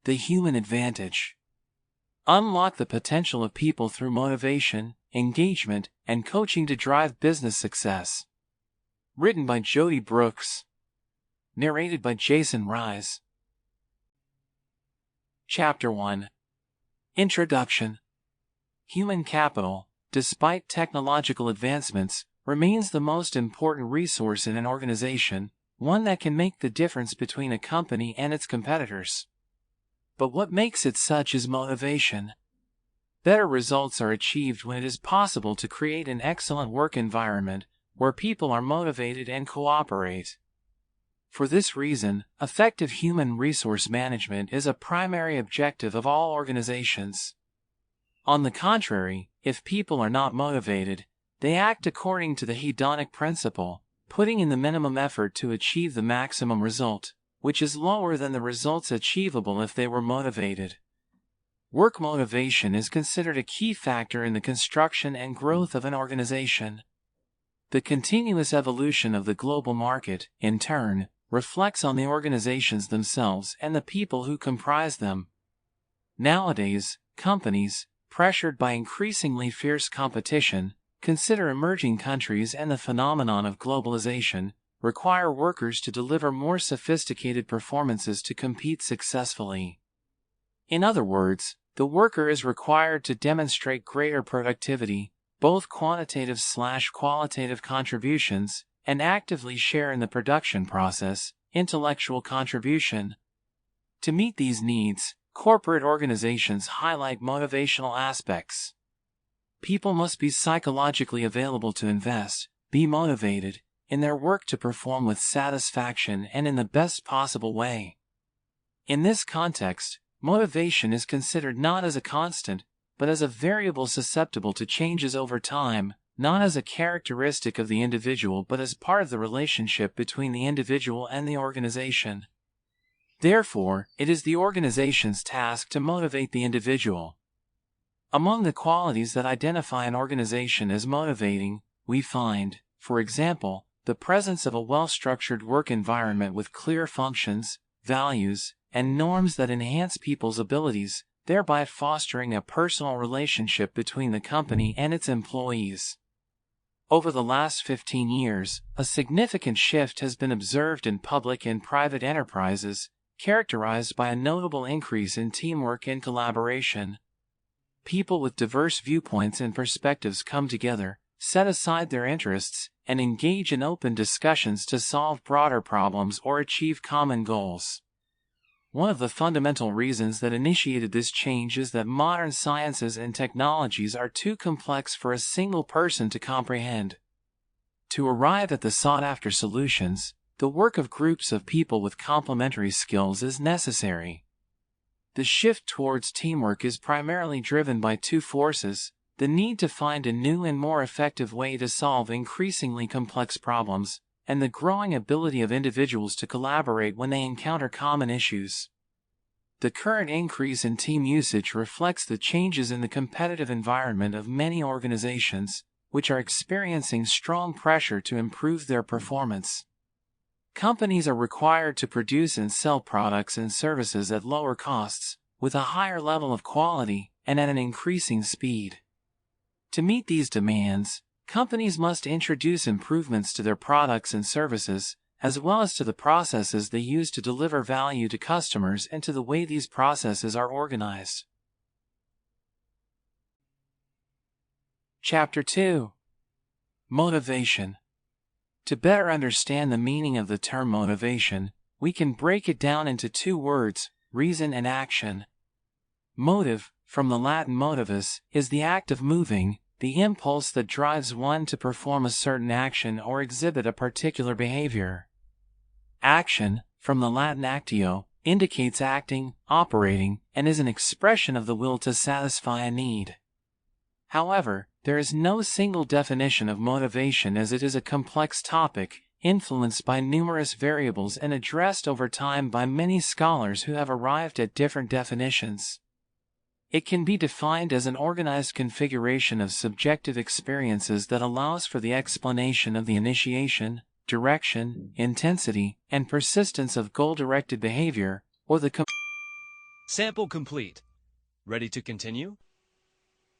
The human advantage. Unlock the potential of people through motivation, engagement, and coaching to drive business success. Written by Jodie Brooks. Narrated by Jason Rise. Chapter 1. Introduction. Human capital, despite technological advancements, remains the most important resource in an organization, one that can make the difference between a company and its competitors. But what makes it such is motivation. Better results are achieved when it is possible to create an excellent work environment where people are motivated and cooperate. For this reason, effective human resource management is a primary objective of all organizations. On the contrary, if people are not motivated, they act according to the hedonic principle, putting in the minimum effort to achieve the maximum result, which is lower than the results achievable if they were motivated. Work motivation is considered a key factor in the construction and growth of an organization. The continuous evolution of the global market, in turn, reflects on the organizations themselves and the people who comprise them. Nowadays, companies, pressured by increasingly fierce competition, consider emerging countries and the phenomenon of globalization, require workers to deliver more sophisticated performances to compete successfully. In other words, the worker is required to demonstrate greater productivity, both quantitative/qualitative contributions, and actively share in the production process, intellectual contribution. To meet these needs, corporate organizations highlight motivational aspects. People must be psychologically available to invest, be motivated, in their work to perform with satisfaction and in the best possible way. In this context, motivation is considered not as a constant, but as a variable susceptible to changes over time, not as a characteristic of the individual but as part of the relationship between the individual and the organization. Therefore, it is the organization's task to motivate the individual. Among the qualities that identify an organization as motivating, we find, for example, the presence of a well-structured work environment with clear functions, values, and norms that enhance people's abilities, thereby fostering a personal relationship between the company and its employees. Over the last 15 years, a significant shift has been observed in public and private enterprises, characterized by a notable increase in teamwork and collaboration. People with diverse viewpoints and perspectives come together, set aside their interests, and engage in open discussions to solve broader problems or achieve common goals. One of the fundamental reasons that initiated this change is that modern sciences and technologies are too complex for a single person to comprehend. To arrive at the sought-after solutions, the work of groups of people with complementary skills is necessary. The shift towards teamwork is primarily driven by two forces: the need to find a new and more effective way to solve increasingly complex problems, and the growing ability of individuals to collaborate when they encounter common issues. The current increase in team usage reflects the changes in the competitive environment of many organizations, which are experiencing strong pressure to improve their performance. Companies are required to produce and sell products and services at lower costs, with a higher level of quality, and at an increasing speed. To meet these demands, companies must introduce improvements to their products and services, as well as to the processes they use to deliver value to customers and to the way these processes are organized. Chapter 2. Motivation. To better understand the meaning of the term motivation, we can break it down into two words: reason and action. Motive, from the Latin motivus, is the act of moving, the impulse that drives one to perform a certain action or exhibit a particular behavior. Action, from the Latin actio, indicates acting, operating, and is an expression of the will to satisfy a need. However, there is no single definition of motivation, as it is a complex topic, influenced by numerous variables and addressed over time by many scholars who have arrived at different definitions. It can be defined as an organized configuration of subjective experiences that allows for the explanation of the initiation, direction, intensity, and persistence of goal-directed behavior, or the Sample complete. Ready to continue?